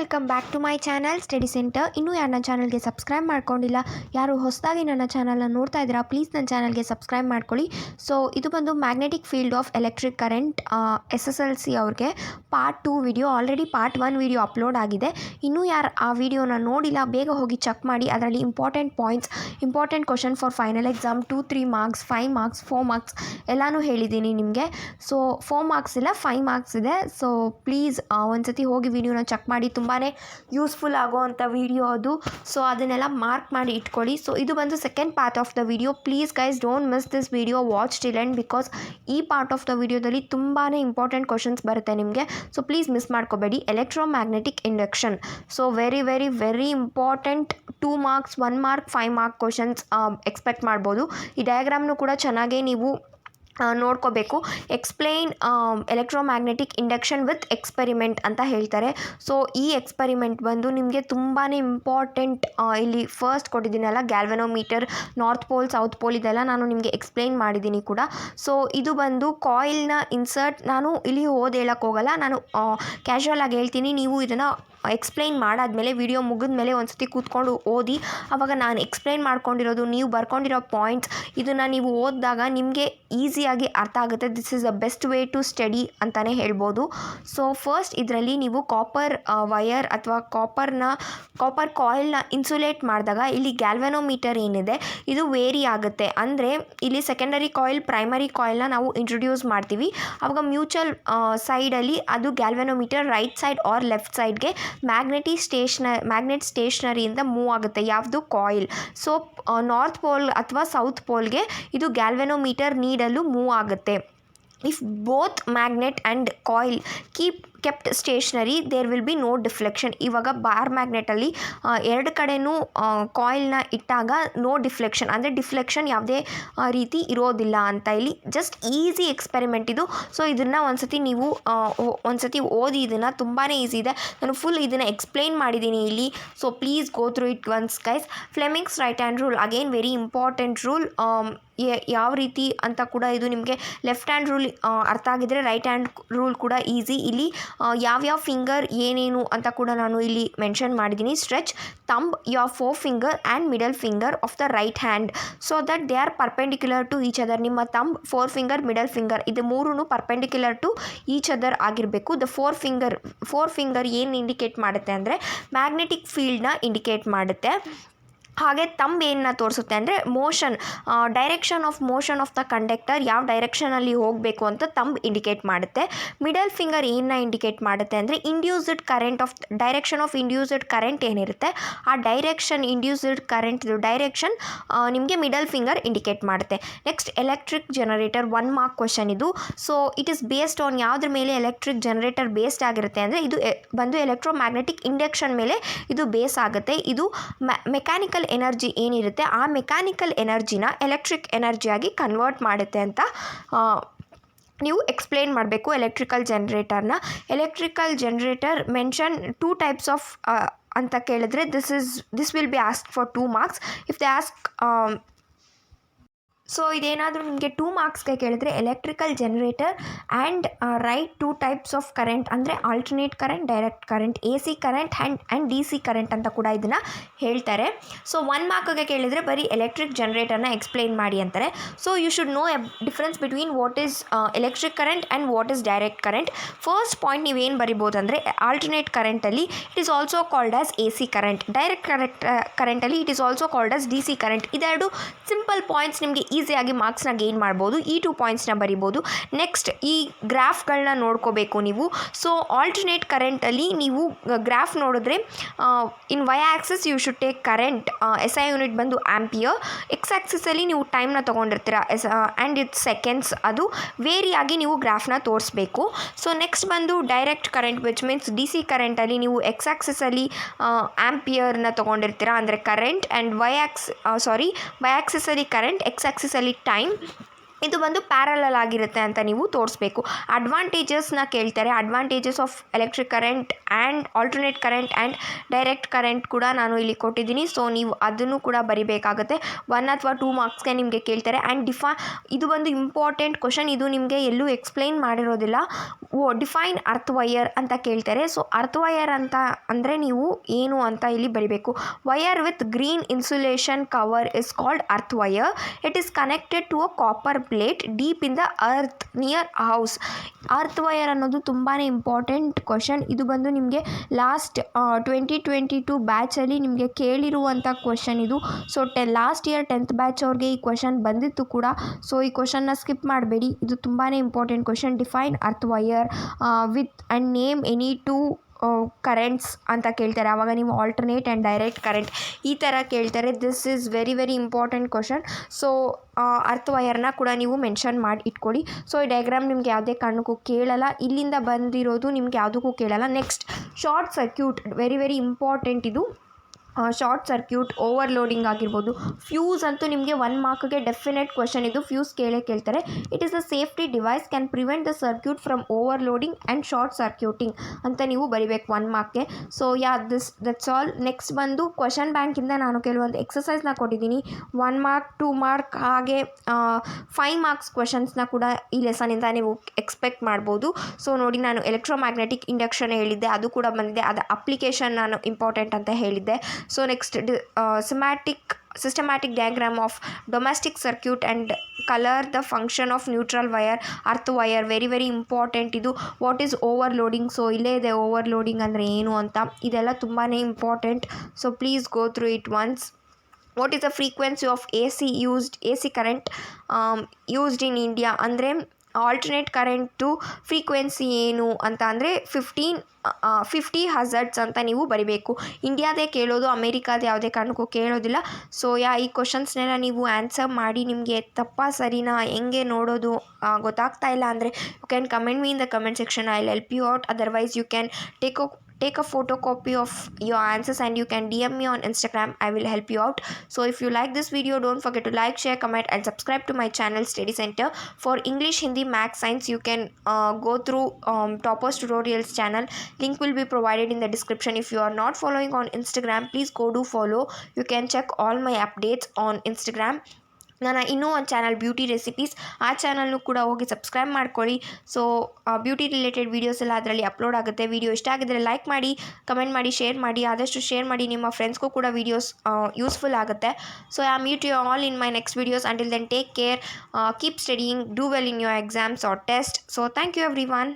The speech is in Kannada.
Welcome back to my channel study centre. ಇನ್ನೂ ಯಾರು ನನ್ನ ಚಾನಲ್ಗೆ ಸಬ್ಸ್ಕ್ರೈಬ್ ಮಾಡ್ಕೊಂಡಿಲ್ಲ, ಯಾರು ಹೊಸದಾಗಿ ನನ್ನ ಚಾನಲ್ನ ನೋಡ್ತಾ ಇದ್ದೀರಾ, ಪ್ಲೀಸ್ ನನ್ನ ಚಾನಲ್ಗೆ ಸಬ್ಸ್ಕ್ರೈಬ್ ಮಾಡ್ಕೊಳ್ಳಿ. ಸೊ ಇದು ಬಂದು magnetic field of electric current SSLC ಅವ್ರಿಗೆ part 2 video. Already part 1 video upload ಆಗಿದೆ. ಇನ್ನೂ ಯಾರು ಆ ವಿಡಿಯೋನ ನೋಡಿಲ್ಲ, ಬೇಗ ಹೋಗಿ ಚೆಕ್ ಮಾಡಿ. ಅದರಲ್ಲಿ important points, important question for final exam 2-3 marks, 5 marks, 4 marks ಎಲ್ಲನೂ ಹೇಳಿದ್ದೀನಿ ನಿಮಗೆ. ಸೊ 4 ಮಾರ್ಕ್ಸ್ ಇಲ್ಲ, 5 ಮಾರ್ಕ್ಸ್ ಇದೆ. ಸೊ ಪ್ಲೀಸ್ ಒಂದ್ಸತಿ ಹೋಗಿ ವಿಡಿಯೋನ ಚೆಕ್ ಮಾಡಿ. ತುಂಬಾ ಯೂಸ್ಫುಲ್ ಆಗೋವಂಥ ವಿಡಿಯೋ ಅದು. ಸೊ ಅದನ್ನೆಲ್ಲ ಮಾರ್ಕ್ ಮಾಡಿ ಇಟ್ಕೊಳ್ಳಿ. ಸೊ ಇದು ಬಂದು second part of the video. Please guys don't miss this video, watch till end, because ಈ ಪಾರ್ಟ್ ಆಫ್ ದ ವಿಡಿಯೋದಲ್ಲಿ ತುಂಬಾ ಇಂಪಾರ್ಟೆಂಟ್ ಕ್ವಶನ್ಸ್ ಬರುತ್ತೆ ನಿಮಗೆ. ಸೊ ಪ್ಲೀಸ್ ಮಿಸ್ ಮಾಡ್ಕೋಬೇಡಿ. Electromagnetic induction, so very very very important. 2 marks, 1 mark, 5 mark questions expect ಮಾಡ್ಬೋದು. ಈ ಡಯಾಗ್ರಾಮ್ನು ಕೂಡ ಚೆನ್ನಾಗೇ ನೀವು ನೋಡ್ಕೋಬೇಕು. Explain electromagnetic induction with experiment ಅಂತ ಹೇಳ್ತಾರೆ. ಸೊ ಈ ಎಕ್ಸ್ಪೆರಿಮೆಂಟ್ ಬಂದು ನಿಮಗೆ ತುಂಬಾ ಇಂಪಾರ್ಟೆಂಟ್. ಇಲ್ಲಿ ಫಸ್ಟ್ ಕೊಟ್ಟಿದ್ದೀನಲ್ಲ, galvanometer, north pole, south pole, ಇದೆಲ್ಲ ನಾನು ನಿಮಗೆ ಎಕ್ಸ್ಪ್ಲೈನ್ ಮಾಡಿದ್ದೀನಿ ಕೂಡ. ಸೊ ಇದು ಬಂದು ಕಾಯಿಲ್ನ ಇನ್ಸರ್ಟ್. ನಾನು ಇಲ್ಲಿ ಓದಿ ಹೇಳಕ್ಕೆ ಹೋಗಲ್ಲ, ನಾನು ಕ್ಯಾಶುವಲ್ ಆಗಿ ಹೇಳ್ತೀನಿ. ನೀವು ಇದನ್ನು ಎಕ್ಸ್ಪ್ಲೈನ್ ಮಾಡಾದಮೇಲೆ, ವಿಡಿಯೋ ಮುಗಿದ್ಮೇಲೆ ಒಂದ್ಸತಿ ಕೂತ್ಕೊಂಡು ಓದಿ. ಆವಾಗ ನಾನು ಎಕ್ಸ್ಪ್ಲೈನ್ ಮಾಡ್ಕೊಂಡಿರೋದು, ನೀವು ಬರ್ಕೊಂಡಿರೋ ಪಾಯಿಂಟ್ಸ್, ಇದನ್ನು ನೀವು ಓದಿದಾಗ ನಿಮಗೆ ಈಸಿಯಾಗಿ ಅರ್ಥ ಆಗುತ್ತೆ. This is the best way to study ಅಂತಲೇ ಹೇಳ್ಬೋದು. ಸೊ ಫಸ್ಟ್ ಇದರಲ್ಲಿ ನೀವು ಕಾಪರ್ ವಯರ್ ಅಥವಾ ಕಾಪರ್ ಕಾಯಿಲ್ನ ಇನ್ಸುಲೇಟ್ ಮಾಡಿದಾಗ ಇಲ್ಲಿ ಗ್ಯಾಲ್ವೆನೋಮೀಟರ್ ಏನಿದೆ ಇದು ವೇರಿ ಆಗುತ್ತೆ. ಅಂದರೆ ಇಲ್ಲಿ ಸೆಕೆಂಡರಿ ಕಾಯಿಲ್, ಪ್ರೈಮರಿ ಕಾಯಿಲ್ನ ನಾವು ಇಂಟ್ರೊಡ್ಯೂಸ್ ಮಾಡ್ತೀವಿ. ಆವಾಗ ಮ್ಯೂಚುವಲ್ ಸೈಡಲ್ಲಿ ಅದು galvanometer right side or left ಸೈಡ್ಗೆ ಮ್ಯಾಗ್ನೆಟ್ ಸ್ಟೇಷನರಿಯಿಂದ ಮೂವ್ ಆಗುತ್ತೆ. ಯಾವುದು? Coil. So north pole or south ಪೋಲ್ಗೆ ಇದು ಗ್ಯಾಲ್ವೆನೋಮೀಟರ್ ನೀಡಲು ಮೂವ್ ಆಗುತ್ತೆ. If both magnet and coil kept stationary, there will be no deflection. ಇವಾಗ ಬಾರ್ ಮ್ಯಾಗ್ನೆಟಲ್ಲಿ ಎರಡು ಕಡೆನೂ ಕಾಯಿಲ್ನ ಇಟ್ಟಾಗ ನೋ ಡಿಫ್ಲೆಕ್ಷನ್, ಅಂದರೆ ಡಿಫ್ಲೆಕ್ಷನ್ ಯಾವುದೇ ರೀತಿ ಇರೋದಿಲ್ಲ ಅಂತ ಇಲ್ಲಿ ಜಸ್ಟ್ ಈಸಿ ಎಕ್ಸ್ಪೆರಿಮೆಂಟ್ ಇದು. ಸೊ ಇದನ್ನು ಒಂದ್ಸತಿ ಓದಿ. ಇದನ್ನು ತುಂಬಾ ಈಸಿ ಇದೆ, ನಾನು ಫುಲ್ ಇದನ್ನು ಎಕ್ಸ್ಪ್ಲೈನ್ ಮಾಡಿದ್ದೀನಿ ಇಲ್ಲಿ. So please go through it once guys. Fleming's right hand rule, again very important rule. ಯಾವ ರೀತಿ ಅಂತ ಕೂಡ ಇದು ನಿಮಗೆ ಲೆಫ್ಟ್ ಹ್ಯಾಂಡ್ ರೂಲ್ ಅರ್ಥ ಆಗಿದ್ರೆ ರೈಟ್ ಹ್ಯಾಂಡ್ ರೂಲ್ ಕೂಡ ಈಸಿ. ಇಲ್ಲಿ ಯಾವ್ಯಾವ ಫಿಂಗರ್ ಏನೇನು ಅಂತ ಕೂಡ ನಾನು ಇಲ್ಲಿ ಮೆನ್ಷನ್ ಮಾಡಿದ್ದೀನಿ. Stretch thumb, your 4 finger and middle finger of the right hand so that they are perpendicular to each other. ನಿಮ್ಮ ಥಂಬ್, 4 ಫಿಂಗರ್, ಮಿಡಲ್ ಫಿಂಗರ್ ಇದು ಮೂರೂ ಪರ್ಪೆಂಡಿಕ್ಯುಲರ್ ಟು ಈಚ್ ಅದರ್ ಆಗಿರಬೇಕು. ದ 4 ಫಿಂಗರ್ ಏನು ಇಂಡಿಕೇಟ್ ಮಾಡುತ್ತೆ ಅಂದರೆ ಮ್ಯಾಗ್ನೆಟಿಕ್ ಫೀಲ್ಡ್ನ ಇಂಡಿಕೇಟ್ ಮಾಡುತ್ತೆ. ಹಾಗೆ ಥಂಬ್ ಏನನ್ನ ತೋರಿಸುತ್ತೆ ಅಂದರೆ motion, direction of motion of the conductor, ಯಾವ ಡೈರೆಕ್ಷನಲ್ಲಿ ಹೋಗಬೇಕು ಅಂತ ಥಂಬ್ ಇಂಡಿಕೇಟ್ ಮಾಡುತ್ತೆ. ಮಿಡಲ್ ಫಿಂಗರ್ ಏನನ್ನ ಇಂಡಿಕೇಟ್ ಮಾಡುತ್ತೆ ಅಂದರೆ induced current of direction of induced current ಏನಿರುತ್ತೆ ಆ ಡೈರೆಕ್ಷನ್, ಇಂಡ್ಯೂಸ್ಡ್ ಕರೆಂಟ್ ಡೈರೆಕ್ಷನ್ ನಿಮಗೆ ಮಿಡಲ್ ಫಿಂಗರ್ ಇಂಡಿಕೇಟ್ ಮಾಡುತ್ತೆ. Next electric generator, 1 mark question ಇದು. So it is based on ಯಾವುದ್ರ ಮೇಲೆ ಎಲೆಕ್ಟ್ರಿಕ್ ಜನರೇಟರ್ ಬೇಸ್ಡ್ ಆಗಿರುತ್ತೆ ಅಂದರೆ ಇದು ಬಂದು ಎಲೆಕ್ಟ್ರೋಮ್ಯಾಗ್ನೆಟಿಕ್ ಇಂಡಕ್ಷನ್ ಮೇಲೆ ಇದು ಬೇಸ್ ಆಗುತ್ತೆ. ಇದು ಮೆಕ್ಯಾನಿಕಲ್ ಎನರ್ಜಿ ಏನಿರುತ್ತೆ ಆ ಮೆಕ್ಯಾನಿಕಲ್ ಎನರ್ಜಿನ ಎಲೆಕ್ಟ್ರಿಕ್ ಎನರ್ಜಿಯಾಗಿ ಕನ್ವರ್ಟ್ ಮಾಡುತ್ತೆ ಅಂತ ನೀವು ಎಕ್ಸ್ಪ್ಲೇನ್ ಮಾಡಬೇಕು ಎಲೆಕ್ಟ್ರಿಕಲ್ ಜನರೇಟರ್ನ. Electrical generator mention 2 types of ಅಂತ ಕೇಳಿದ್ರೆ this will be ask for 2 marks. If they ask so ಇದೇನಾದರೂ ನಿಮಗೆ 2 ಮಾರ್ಕ್ಸ್ಗೆ ಕೇಳಿದ್ರೆ electrical generator and write 2 types of current, ಅಂದರೆ alternate current, direct current, AC current and DC current ಅಂತ ಕೂಡ ಇದನ್ನು ಹೇಳ್ತಾರೆ. ಸೊ 1 ಮಾರ್ಕ್ಗೆ ಕೇಳಿದರೆ ಬರೀ ಎಲೆಕ್ಟ್ರಿಕ್ ಜನರೇಟರ್ನ ಎಕ್ಸ್ಪ್ಲೈನ್ ಮಾಡಿ ಅಂತಾರೆ. So you should know a difference between what is electric current and what is direct current. First point ನೀವೇನು ಬರಿಬೋದು ಅಂದರೆ ಆಲ್ಟರ್ನೇಟ್ ಕರೆಂಟಲ್ಲಿ it is also called as AC current, direct ಕರೆಂಟಲ್ಲಿ it is also called as DC current. ಇದೆರಡು ಸಿಂಪಲ್ ಪಾಯಿಂಟ್ಸ್, ನಿಮಗೆ ಈಸಿಯಾಗಿ ಮಾರ್ಕ್ಸ್ನ ಗೇನ್ ಮಾಡ್ಬೋದು. ಈ 2 ಪಾಯಿಂಟ್ಸ್ನ ಬರಿಬೋದು. ನೆಕ್ಸ್ಟ್ ಈ ಗ್ರಾಫ್ಗಳನ್ನ ನೋಡ್ಕೋಬೇಕು ನೀವು. ಸೊ ಆಲ್ಟರ್ನೇಟ್ ಕರೆಂಟಲ್ಲಿ ನೀವು ಗ್ರಾಫ್ ನೋಡಿದ್ರೆ in Y axis you should take current, SI unit ಬಂದು ಆಂಪಿಯರ್. ಎಕ್ಸ್ ಆ್ಯಕ್ಸಿಸಲ್ಲಿ ನೀವು ಟೈಮ್ನ ತೊಗೊಂಡಿರ್ತೀರ ಆ್ಯಂಡ್ ಇಟ್ಸ್ ಸೆಕೆಂಡ್ಸ್. ಅದು ವೇರಿಯಾಗಿ ನೀವು ಗ್ರಾಫ್ನ ತೋರಿಸ್ಬೇಕು. ಸೊ ನೆಕ್ಸ್ಟ್ ಬಂದು direct current which means DC ಕರೆಂಟಲ್ಲಿ ನೀವು ಎಕ್ಸ್ ಆ್ಯಕ್ಸಿಸಲ್ಲಿ ಆಂಪಿಯರ್ನ ತೊಗೊಂಡಿರ್ತೀರ ಅಂದರೆ ಕರೆಂಟ್, ಆ್ಯಂಡ್ ವೈ ಆ್ಯಕ್ಸಿಸಲ್ಲಿ ಕರೆಂಟ್, ಎಕ್ಸ್ ಆ್ಯಕ್ಸಿಸಲ್ಲಿ ಟೈಮ್. ಇದು ಬಂದು ಪ್ಯಾರಲಲ್ ಆಗಿರುತ್ತೆ ಅಂತ ನೀವು ತೋರಿಸ್ಬೇಕು. ಅಡ್ವಾಂಟೇಜಸ್ನ ಕೇಳ್ತಾರೆ. Advantages of electric current and alternate current and direct current ಕೂಡ ನಾನು ಇಲ್ಲಿ ಕೊಟ್ಟಿದ್ದೀನಿ. ಸೊ ನೀವು ಅದನ್ನು ಕೂಡ ಬರಿಬೇಕಾಗುತ್ತೆ. 1 ಅಥವಾ 2 ಮಾರ್ಕ್ಸ್ಗೆ ನಿಮಗೆ ಕೇಳ್ತಾರೆ. ಆ್ಯಂಡ್ ಇದು ಒಂದು ಇಂಪಾರ್ಟೆಂಟ್ ಕ್ವಶನ್. ಇದು ನಿಮಗೆ ಎಲ್ಲೂ ಎಕ್ಸ್ಪ್ಲೈನ್ ಮಾಡಿರೋದಿಲ್ಲ. ಡಿಫೈನ್ ಅರ್ತ್ ವಯರ್ ಅಂತ ಕೇಳ್ತಾರೆ. ಸೊ ಅರ್ತ್ ವಯರ್ ಅಂತ ಅಂದರೆ ನೀವು ಏನು ಅಂತ ಇಲ್ಲಿ ಬರಿಬೇಕು. Wire with green insulation cover is called earth wire. It is connected to a copper plate deep in the earth near house. Earth wire ಅನ್ನೋದು ತುಂಬಾ ಇಂಪಾರ್ಟೆಂಟ್ ಕ್ವಶನ್. ಇದು ಬಂದು ನಿಮಗೆ ಲಾಸ್ಟ್ 2022 ಬ್ಯಾಚಲ್ಲಿ ನಿಮಗೆ ಕೇಳಿರುವಂಥ ಕ್ವಶನ್ ಇದು. So last year 10th batch ಅವ್ರಿಗೆ ಈ ಕ್ವಶನ್ ಬಂದಿತ್ತು ಕೂಡ. ಸೊ ಈ ಕ್ವಶನ್ನ ಸ್ಕಿಪ್ ಮಾಡಬೇಡಿ. ಇದು ತುಂಬಾ important question. Define earth wire with and name any two currents ಅಂತ ಕೇಳ್ತಾರೆ. ಆವಾಗ ನೀವು ಆಲ್ಟರ್ನೇಟ್ ಆ್ಯಂಡ್ ಡೈರೆಕ್ಟ್ ಕರೆಂಟ್ ಈ ಥರ ಕೇಳ್ತಾರೆ. This is very very important question. So earth ವಯರ್ನ ಕೂಡ ನೀವು ಮೆನ್ಷನ್ ಮಾಡಿ ಇಟ್ಕೊಳ್ಳಿ. ಸೊ ಈ ಡಯಾಗ್ರಾಮ್ ನಿಮ್ಗೆ ಯಾವುದೇ ಕಾರಣಕ್ಕೂ ಕೇಳಲ್ಲ. ಇಲ್ಲಿಂದ ಬಂದಿರೋದು ನಿಮ್ಗೆ ಯಾವುದಕ್ಕೂ ಕೇಳಲ್ಲ. Next short circuit, very very important ಇದು. ಶಾರ್ಟ್ ಸರ್ಕ್ಯೂಟ್, ಓವರ್ಲೋಡಿಂಗ್ ಆಗಿರ್ಬೋದು. ಫ್ಯೂಸ್ ಅಂತೂ ನಿಮಗೆ 1 ಮಾರ್ಕ್ಗೆ ಡೆಫಿನೆಟ್ ಕ್ವಶನ್ ಇದು. ಫ್ಯೂಸ್ ಕೇಳ್ತಾರೆ. It is a safety device can prevent the circuit from overloading and short circuiting ಅಂತ ನೀವು ಬರಿಬೇಕು 1 ಮಾರ್ಕ್ಗೆ. So that's all. ನೆಕ್ಸ್ಟ್ ಬಂದು ಕ್ವಶನ್ ಬ್ಯಾಂಕಿಂದ ನಾನು ಕೆಲವೊಂದು ಎಕ್ಸಸೈಸ್ನ ಕೊಟ್ಟಿದ್ದೀನಿ. 1 ಮಾರ್ಕ್, 2 ಮಾರ್ಕ್ ಹಾಗೆ 5 ಮಾರ್ಕ್ಸ್ ಕ್ವಶನ್ಸ್ನ ಕೂಡ ಈ ಲೆಸನಿಂದ ನೀವು ಎಕ್ಸ್ಪೆಕ್ಟ್ ಮಾಡ್ಬೋದು. ಸೊ ನೋಡಿ, ನಾನು ಎಲೆಕ್ಟ್ರೋಮ್ಯಾಗ್ನೆಟಿಕ್ ಇಂಡಕ್ಷನ್ ಹೇಳಿದ್ದೆ, ಅದು ಕೂಡ ಬಂದಿದೆ. ಅದು ಅಪ್ಲಿಕೇಶನ್ ನಾನು ಇಂಪಾರ್ಟೆಂಟ್ ಅಂತ ಹೇಳಿದ್ದೆ. So next systematic diagram of domestic circuit and color the function of neutral wire, earth wire, very very important ಇದು. What is overloading? ಸೊ ಇಲ್ಲೇ ಇದೆ ಓವರ್ಲೋಡಿಂಗ್ ಅಂದರೆ ಏನು ಅಂತ. ಇದೆಲ್ಲ ತುಂಬಾ important. So please go through it once. What is the frequency of AC current used in India? ಅಂದರೆ ಆಲ್ಟರ್ನೇಟ್ ಕರೆಂಟು ಫ್ರೀಕ್ವೆನ್ಸಿ ಏನು ಅಂತ ಅಂದರೆ 50 ಹಜರ್ಟ್ಸ್ ಅಂತ ನೀವು ಬರಿಬೇಕು. ಇಂಡಿಯಾದೇ ಕೇಳೋದು, ಅಮೇರಿಕಾದ ಯಾವುದೇ ಕಾರಣಕ್ಕೂ ಕೇಳೋದಿಲ್ಲ. ಸೊ ಈ ಕ್ವಶನ್ಸ್ನೆಲ್ಲ ನೀವು ಆನ್ಸರ್ ಮಾಡಿ. ನಿಮಗೆ ತಪ್ಪಾ ಸರಿನಾ ಹೆಂಗೆ ನೋಡೋದು ಗೊತ್ತಾಗ್ತಾ ಇಲ್ಲ ಅಂದರೆ you can comment me in the comment section. I will help you out. Otherwise you can take a photocopy of your answers and you can DM me on Instagram. I will help you out. So if you like this video, don't forget to like, share, comment and subscribe to my channel Study Center. For English, Hindi, Maths, Science, you can go through Toppers Tutorials channel. Link will be provided in the description. If you are not following on Instagram, please go do follow. You can check all my updates on Instagram. ನಾನು ಇನ್ನೂ ಒಂದು ಚಾನಲ್ ಬ್ಯೂಟಿ ರೆಸಿಪೀಸ್, ಆ ಚಾನಲ್ನು ಕೂಡ ಹೋಗಿ ಸಬ್ಸ್ಕ್ರೈಬ್ ಮಾಡ್ಕೊಳ್ಳಿ. ಸೊ ಬ್ಯೂಟಿ ರಿಲೇಟೆಡ್ ವೀಡಿಯೋಸ್ ಎಲ್ಲ ಅದರಲ್ಲಿ ಅಪ್ಲೋಡ್ ಆಗುತ್ತೆ. ವಿಡಿಯೋ ಇಷ್ಟ ಆಗಿದ್ದರೆ ಲೈಕ್ ಮಾಡಿ, ಕಮೆಂಟ್ ಮಾಡಿ, ಶೇರ್ ಮಾಡಿ. ಆದಷ್ಟು ಶೇರ್ ಮಾಡಿ, ನಿಮ್ಮ ಫ್ರೆಂಡ್ಸ್ಗೂ ಕೂಡ ವೀಡಿಯೋಸ್ ಯೂಸ್ಫುಲ್ ಆಗುತ್ತೆ. So I meet you all in my next videos. Until then take care, keep studying, do well in your exams or test. So thank you every one.